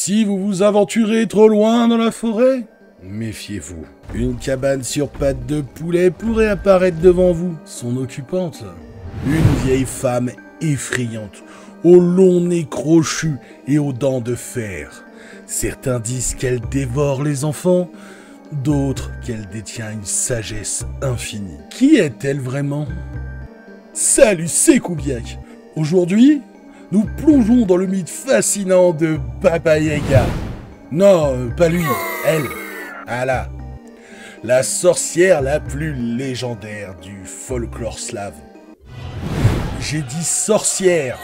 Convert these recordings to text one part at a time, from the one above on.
Si vous vous aventurez trop loin dans la forêt, méfiez-vous. Une cabane sur pattes de poulet pourrait apparaître devant vous, son occupante. Une vieille femme effrayante, au long nez crochu et aux dents de fer. Certains disent qu'elle dévore les enfants, d'autres qu'elle détient une sagesse infinie. Qui est-elle vraiment? Salut, c'est Kubiak. Aujourd'hui, nous plongeons dans le mythe fascinant de Baba Yaga. Non, pas lui, elle. Ah là, la sorcière la plus légendaire du folklore slave. J'ai dit sorcière.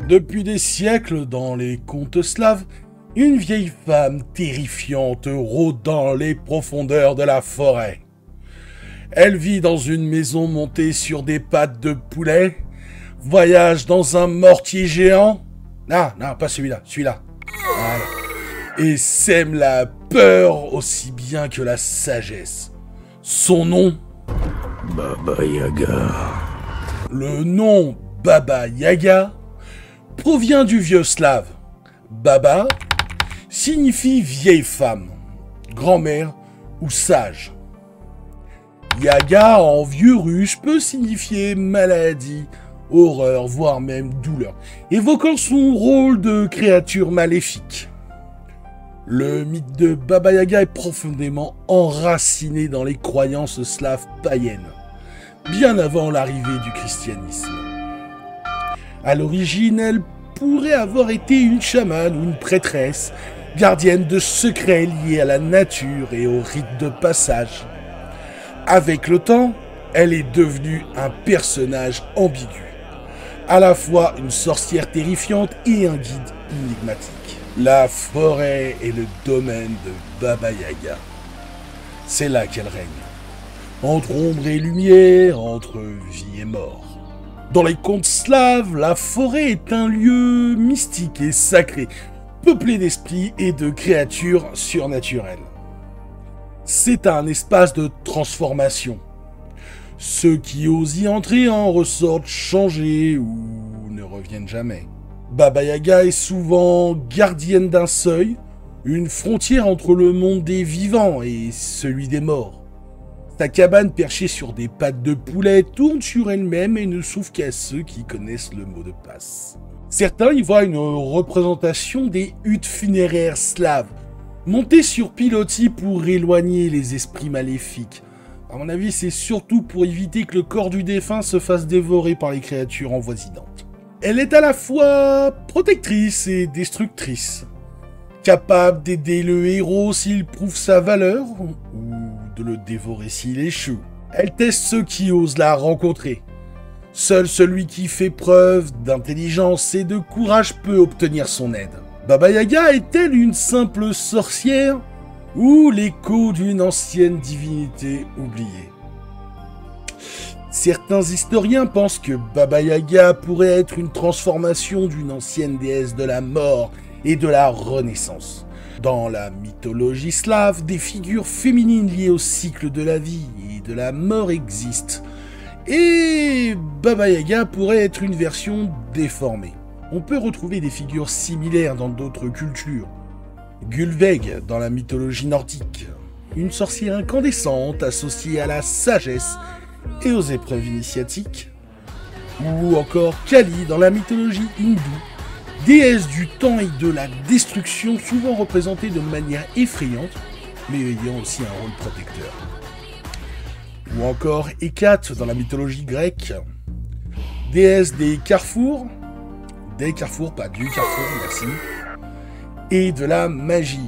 Depuis des siècles, dans les contes slaves, une vieille femme terrifiante rôde dans les profondeurs de la forêt. Elle vit dans une maison montée sur des pattes de poulet, voyage dans un mortier géant. Non, pas celui-là, celui-là. Voilà. Et sème la peur aussi bien que la sagesse. Son nom? Baba Yaga. Le nom Baba Yaga provient du vieux slave. Baba signifie vieille femme, grand-mère ou sage. Yaga en vieux russe peut signifier maladie, horreur, voire même douleur, évoquant son rôle de créature maléfique. Le mythe de Baba Yaga est profondément enraciné dans les croyances slaves païennes, bien avant l'arrivée du christianisme. À l'origine, elle pourrait avoir été une chamane ou une prêtresse, gardienne de secrets liés à la nature et aux rites de passage. Avec le temps, elle est devenue un personnage ambigu, à la fois une sorcière terrifiante et un guide énigmatique. La forêt est le domaine de Baba Yaga. C'est là qu'elle règne, entre ombre et lumière, entre vie et mort. Dans les contes slaves, la forêt est un lieu mystique et sacré, peuplé d'esprits et de créatures surnaturelles. C'est un espace de transformation. Ceux qui osent y entrer en ressortent changés ou ne reviennent jamais. Baba Yaga est souvent gardienne d'un seuil, une frontière entre le monde des vivants et celui des morts. Sa cabane perchée sur des pattes de poulet tourne sur elle-même et ne s'ouvre qu'à ceux qui connaissent le mot de passe. Certains y voient une représentation des huttes funéraires slaves, montées sur pilotis pour éloigner les esprits maléfiques. À mon avis, c'est surtout pour éviter que le corps du défunt se fasse dévorer par les créatures envoisinantes. Elle est à la fois protectrice et destructrice, capable d'aider le héros s'il prouve sa valeur, ou de le dévorer s'il échoue. Elle teste ceux qui osent la rencontrer. Seul celui qui fait preuve d'intelligence et de courage peut obtenir son aide. Baba Yaga est-elle une simple sorcière ou l'écho d'une ancienne divinité oubliée? Certains historiens pensent que Baba Yaga pourrait être une transformation d'une ancienne déesse de la mort et de la renaissance. Dans la mythologie slave, des figures féminines liées au cycle de la vie et de la mort existent. Et Baba Yaga pourrait être une version déformée. On peut retrouver des figures similaires dans d'autres cultures. Gulveig dans la mythologie nordique, une sorcière incandescente associée à la sagesse et aux épreuves initiatiques. Ou encore Kali dans la mythologie hindoue, déesse du temps et de la destruction, souvent représentée de manière effrayante, mais ayant aussi un rôle protecteur. Ou encore Hécate dans la mythologie grecque, déesse des carrefours, pas du carrefour, merci, et de la magie,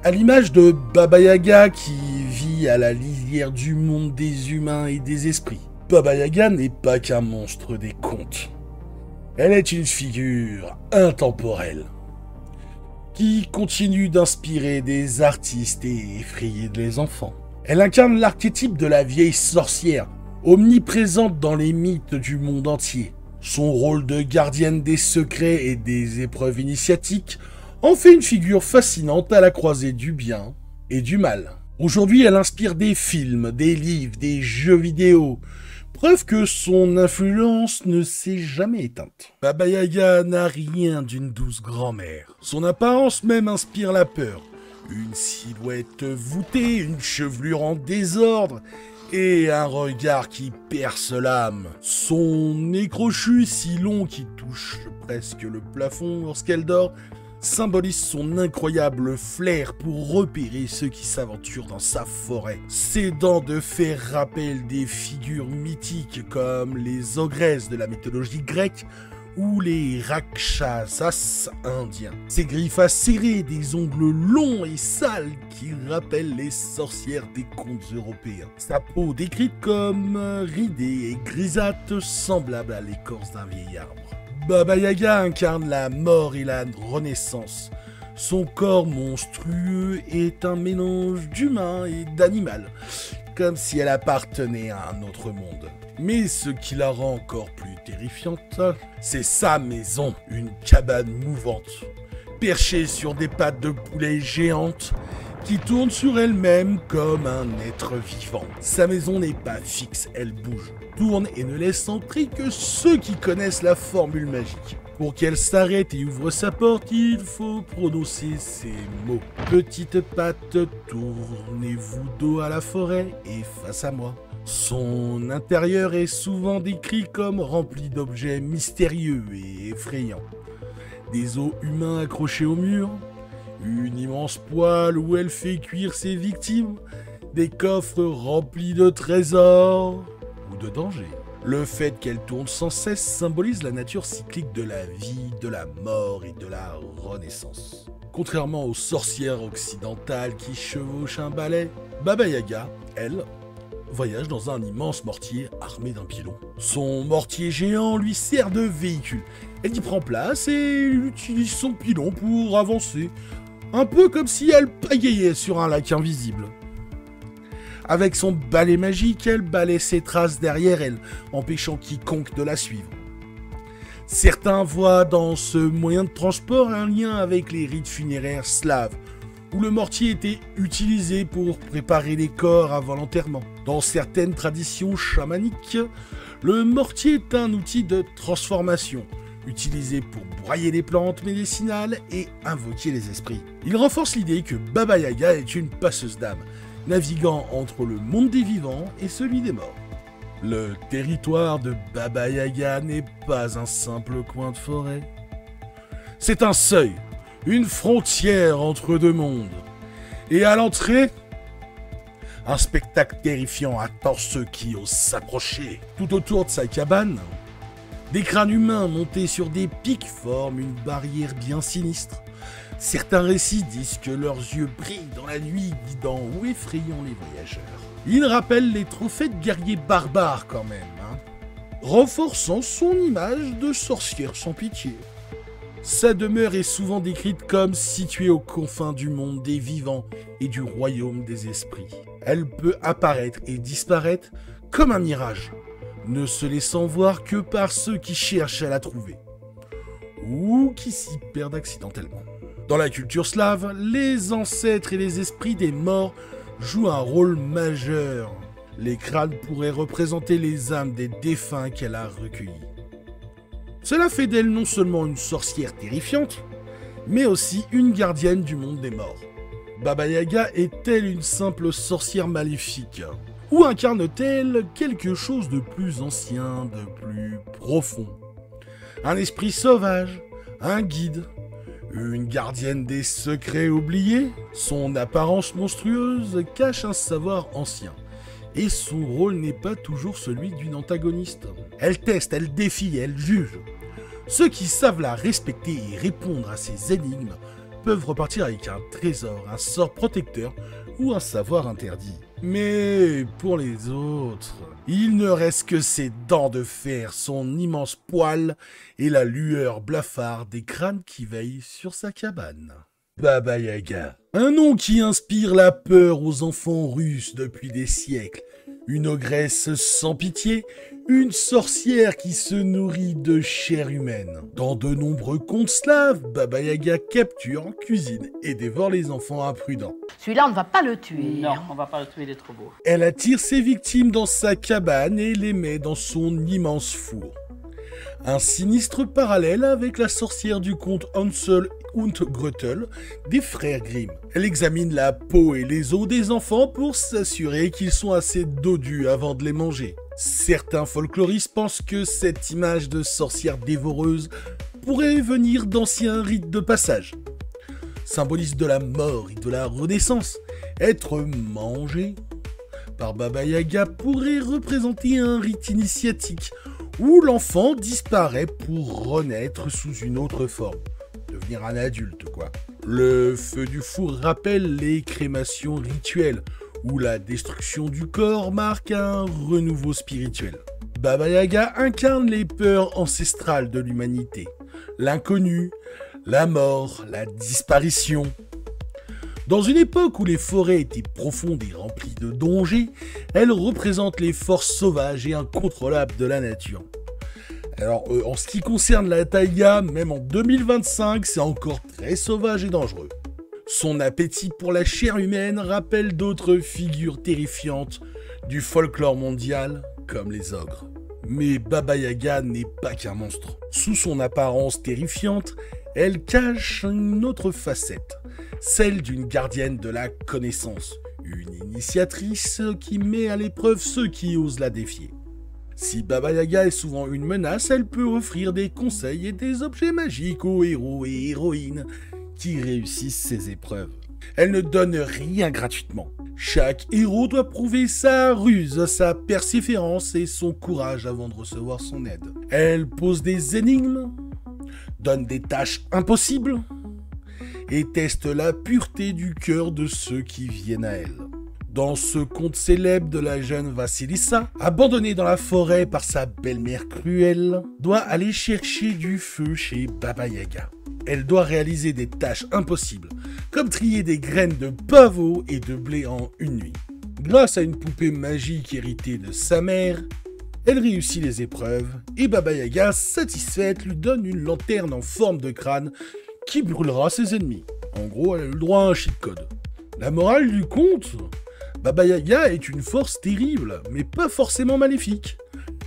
à l'image de Baba Yaga qui vit à la lisière du monde des humains et des esprits. Baba Yaga n'est pas qu'un monstre des contes. Elle est une figure intemporelle, qui continue d'inspirer des artistes et effrayer les enfants. Elle incarne l'archétype de la vieille sorcière, omniprésente dans les mythes du monde entier. Son rôle de gardienne des secrets et des épreuves initiatiques en fait une figure fascinante à la croisée du bien et du mal. Aujourd'hui, elle inspire des films, des livres, des jeux vidéo, Preuve que son influence ne s'est jamais éteinte. Baba Yaga n'a rien d'une douce grand-mère. Son apparence même inspire la peur. Une silhouette voûtée, une chevelure en désordre et un regard qui perce l'âme. Son nez crochu si long qu'il touche presque le plafond lorsqu'elle dort symbolise son incroyable flair pour repérer ceux qui s'aventurent dans sa forêt. Ses dents de fer rappellent des figures mythiques comme les ogresses de la mythologie grecque ou les rakshasas indiens. Ses griffes acérées, des ongles longs et sales qui rappellent les sorcières des contes européens. Sa peau décrite comme ridée et grisâtre, semblable à l'écorce d'un vieil arbre. Baba Yaga incarne la mort et la renaissance. Son corps monstrueux est un mélange d'humain et d'animal, comme si elle appartenait à un autre monde. Mais ce qui la rend encore plus terrifiante, c'est sa maison, une cabane mouvante, perchée sur des pattes de poulet géantes qui tourne sur elle-même comme un être vivant. Sa maison n'est pas fixe, elle bouge, tourne et ne laisse entrer que ceux qui connaissent la formule magique. Pour qu'elle s'arrête et ouvre sa porte, il faut prononcer ces mots. Petite patte, tournez-vous dos à la forêt et face à moi. Son intérieur est souvent décrit comme rempli d'objets mystérieux et effrayants. Des os humains accrochés au mur, une immense poêle où elle fait cuire ses victimes, des coffres remplis de trésors ou de dangers. Le fait qu'elle tourne sans cesse symbolise la nature cyclique de la vie, de la mort et de la renaissance. Contrairement aux sorcières occidentales qui chevauchent un balai, Baba Yaga, elle, voyage dans un immense mortier armé d'un pilon. Son mortier géant lui sert de véhicule. Elle y prend place et utilise son pilon pour avancer, un peu comme si elle pagayait sur un lac invisible. Avec son balai magique, elle balaie ses traces derrière elle, empêchant quiconque de la suivre. Certains voient dans ce moyen de transport un lien avec les rites funéraires slaves, où le mortier était utilisé pour préparer les corps avant l'enterrement. Dans certaines traditions chamaniques, le mortier est un outil de transformation, utilisé pour broyer les plantes médicinales et invoquer les esprits. Il renforce l'idée que Baba Yaga est une passeuse d'âme, naviguant entre le monde des vivants et celui des morts. Le territoire de Baba Yaga n'est pas un simple coin de forêt. C'est un seuil, une frontière entre deux mondes. Et à l'entrée, un spectacle terrifiant attend ceux qui osent s'approcher. Tout autour de sa cabane, des crânes humains montés sur des pics forment une barrière bien sinistre. Certains récits disent que leurs yeux brillent dans la nuit, guidant ou effrayant les voyageurs. Ils rappellent les trophées de guerriers barbares quand même, renforçant son image de sorcière sans pitié. Sa demeure est souvent décrite comme située aux confins du monde des vivants et du royaume des esprits. Elle peut apparaître et disparaître comme un mirage, ne se laissant voir que par ceux qui cherchent à la trouver, ou qui s'y perdent accidentellement. Dans la culture slave, les ancêtres et les esprits des morts jouent un rôle majeur. Les crânes pourraient représenter les âmes des défunts qu'elle a recueillis. Cela fait d'elle non seulement une sorcière terrifiante, mais aussi une gardienne du monde des morts. Baba Yaga est-elle une simple sorcière maléfique? Ou incarne-t-elle quelque chose de plus ancien, de plus profond? Un esprit sauvage, un guide, une gardienne des secrets oubliés? Son apparence monstrueuse cache un savoir ancien, et son rôle n'est pas toujours celui d'une antagoniste. Elle teste, elle défie, elle juge. Ceux qui savent la respecter et répondre à ses énigmes peuvent repartir avec un trésor, un sort protecteur ou un savoir interdit. Mais pour les autres, il ne reste que ses dents de fer, son immense poil et la lueur blafarde des crânes qui veillent sur sa cabane. Baba Yaga, un nom qui inspire la peur aux enfants russes depuis des siècles. Une ogresse sans pitié, une sorcière qui se nourrit de chair humaine. Dans de nombreux contes slaves, Baba Yaga capture, cuisine et dévore les enfants imprudents. Celui-là, on ne va pas le tuer. Non, on va pas le tuer, il est trop beau. Elle attire ses victimes dans sa cabane et les met dans son immense four. Un sinistre parallèle avec la sorcière du conte Hansel und Gretel des frères Grimm. Elle examine la peau et les os des enfants pour s'assurer qu'ils sont assez dodus avant de les manger. Certains folkloristes pensent que cette image de sorcière dévoreuse pourrait venir d'anciens rites de passage. Symboliste de la mort et de la renaissance, être mangé par Baba Yaga pourrait représenter un rite initiatique où l'enfant disparaît pour renaître sous une autre forme. Devenir un adulte, quoi. Le feu du four rappelle les crémations rituelles, où la destruction du corps marque un renouveau spirituel. Baba Yaga incarne les peurs ancestrales de l'humanité. L'inconnu, la mort, la disparition. Dans une époque où les forêts étaient profondes et remplies de dangers, elle représente les forces sauvages et incontrôlables de la nature. Alors, en ce qui concerne la taïga, même en 2025, c'est encore très sauvage et dangereux. Son appétit pour la chair humaine rappelle d'autres figures terrifiantes du folklore mondial, comme les ogres. Mais Baba Yaga n'est pas qu'un monstre. Sous son apparence terrifiante, elle cache une autre facette, celle d'une gardienne de la connaissance, une initiatrice qui met à l'épreuve ceux qui osent la défier. Si Baba Yaga est souvent une menace, elle peut offrir des conseils et des objets magiques aux héros et héroïnes qui réussissent ces épreuves. Elle ne donne rien gratuitement. Chaque héros doit prouver sa ruse, sa persévérance et son courage avant de recevoir son aide. Elle pose des énigmes, donne des tâches impossibles et teste la pureté du cœur de ceux qui viennent à elle. Dans ce conte célèbre de la jeune Vassilissa, abandonnée dans la forêt par sa belle-mère cruelle, doit aller chercher du feu chez Baba Yaga. Elle doit réaliser des tâches impossibles, comme trier des graines de pavot et de blé en une nuit. Grâce à une poupée magique héritée de sa mère, elle réussit les épreuves et Baba Yaga, satisfaite, lui donne une lanterne en forme de crâne qui brûlera ses ennemis. En gros, elle a eu le droit à un cheat code. La morale du conte, Baba Yaga est une force terrible, mais pas forcément maléfique.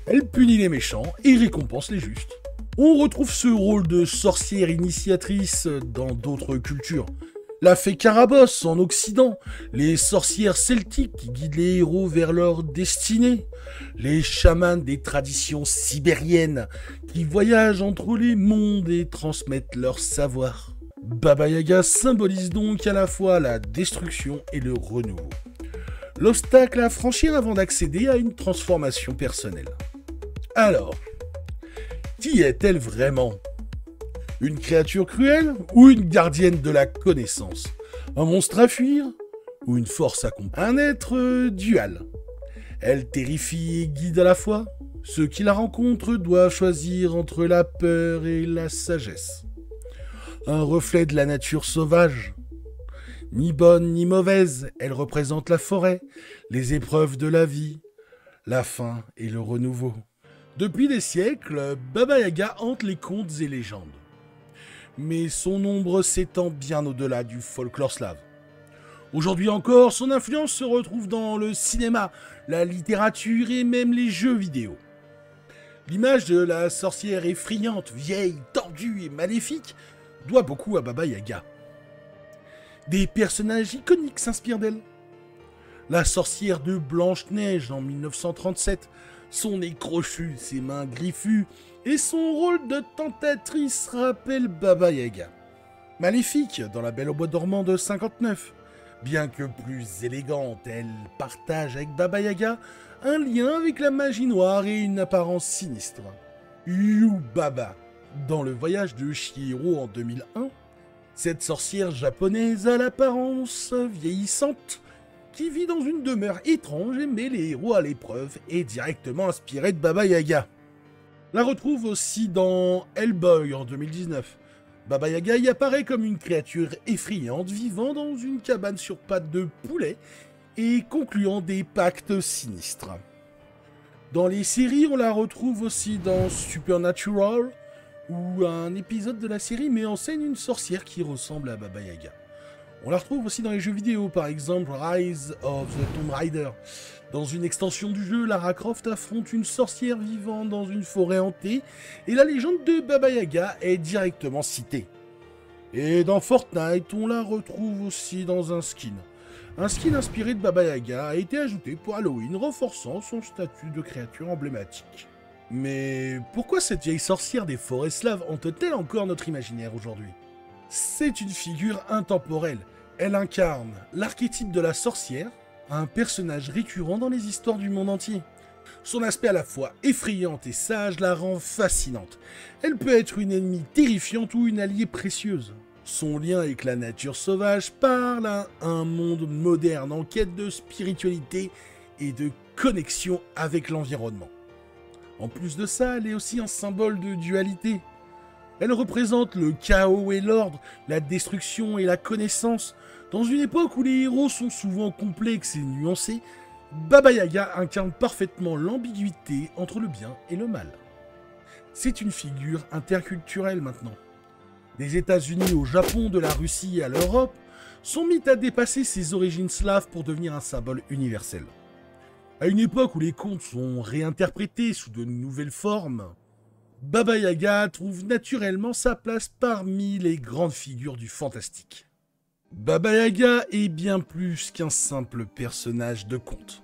Elle punit les méchants et récompense les justes. On retrouve ce rôle de sorcière initiatrice dans d'autres cultures. La fée Carabosse en Occident, les sorcières celtiques qui guident les héros vers leur destinée, les chamans des traditions sibériennes qui voyagent entre les mondes et transmettent leur savoir. Baba Yaga symbolise donc à la fois la destruction et le renouveau. L'obstacle à franchir avant d'accéder à une transformation personnelle. Alors, qui est-elle vraiment ? Une créature cruelle ou une gardienne de la connaissance ? Un monstre à fuir ou une force à combattre ? Un être dual. Elle terrifie et guide à la fois. Ceux qui la rencontrent doivent choisir entre la peur et la sagesse. Un reflet de la nature sauvage. Ni bonne ni mauvaise, elle représente la forêt, les épreuves de la vie, la fin et le renouveau. Depuis des siècles, Baba Yaga hante les contes et légendes. Mais son ombre s'étend bien au-delà du folklore slave. Aujourd'hui encore, son influence se retrouve dans le cinéma, la littérature et même les jeux vidéo. L'image de la sorcière effrayante, vieille, tordue et maléfique doit beaucoup à Baba Yaga. Des personnages iconiques s'inspirent d'elle. La sorcière de Blanche-Neige en 1937, son nez crochu, ses mains griffues et son rôle de tentatrice rappellent Baba Yaga. Maléfique dans La Belle au bois dormant de 59, bien que plus élégante, elle partage avec Baba Yaga un lien avec la magie noire et une apparence sinistre. Yubaba dans Le Voyage de Chihiro en 2001, cette sorcière japonaise à l'apparence vieillissante, qui vit dans une demeure étrange et met les héros à l'épreuve, est directement inspirée de Baba Yaga. La retrouve aussi dans Hellboy en 2019. Baba Yaga y apparaît comme une créature effrayante vivant dans une cabane sur pattes de poulet et concluant des pactes sinistres. Dans les séries, on la retrouve aussi dans Supernatural, où un épisode de la série met en scène une sorcière qui ressemble à Baba Yaga. On la retrouve aussi dans les jeux vidéo, par exemple Rise of the Tomb Raider. Dans une extension du jeu, Lara Croft affronte une sorcière vivant dans une forêt hantée, et la légende de Baba Yaga est directement citée. Et dans Fortnite, on la retrouve aussi dans un skin. Un skin inspiré de Baba Yaga a été ajouté pour Halloween, renforçant son statut de créature emblématique. Mais pourquoi cette vieille sorcière des forêts slaves hante-t-elle encore notre imaginaire aujourd'hui? C'est une figure intemporelle. Elle incarne l'archétype de la sorcière, un personnage récurrent dans les histoires du monde entier. Son aspect à la fois effrayant et sage la rend fascinante. Elle peut être une ennemie terrifiante ou une alliée précieuse. Son lien avec la nature sauvage parle à un monde moderne en quête de spiritualité et de connexion avec l'environnement. En plus de ça, elle est aussi un symbole de dualité. Elle représente le chaos et l'ordre, la destruction et la connaissance. Dans une époque où les héros sont souvent complexes et nuancés, Baba Yaga incarne parfaitement l'ambiguïté entre le bien et le mal. C'est une figure interculturelle maintenant. Des États-Unis au Japon, de la Russie à l'Europe, son mythe a dépassé ses origines slaves pour devenir un symbole universel. À une époque où les contes sont réinterprétés sous de nouvelles formes, Baba Yaga trouve naturellement sa place parmi les grandes figures du fantastique. Baba Yaga est bien plus qu'un simple personnage de conte.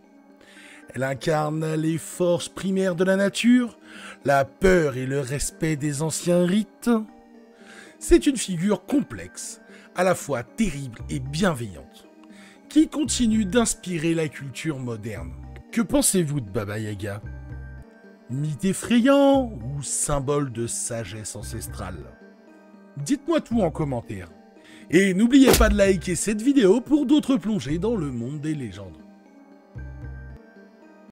Elle incarne les forces primaires de la nature, la peur et le respect des anciens rites. C'est une figure complexe, à la fois terrible et bienveillante, qui continue d'inspirer la culture moderne. Que pensez-vous de Baba Yaga ? Mythe effrayant ou symbole de sagesse ancestrale? Dites-moi tout en commentaire. Et n'oubliez pas de liker cette vidéo pour d'autres plongées dans le monde des légendes.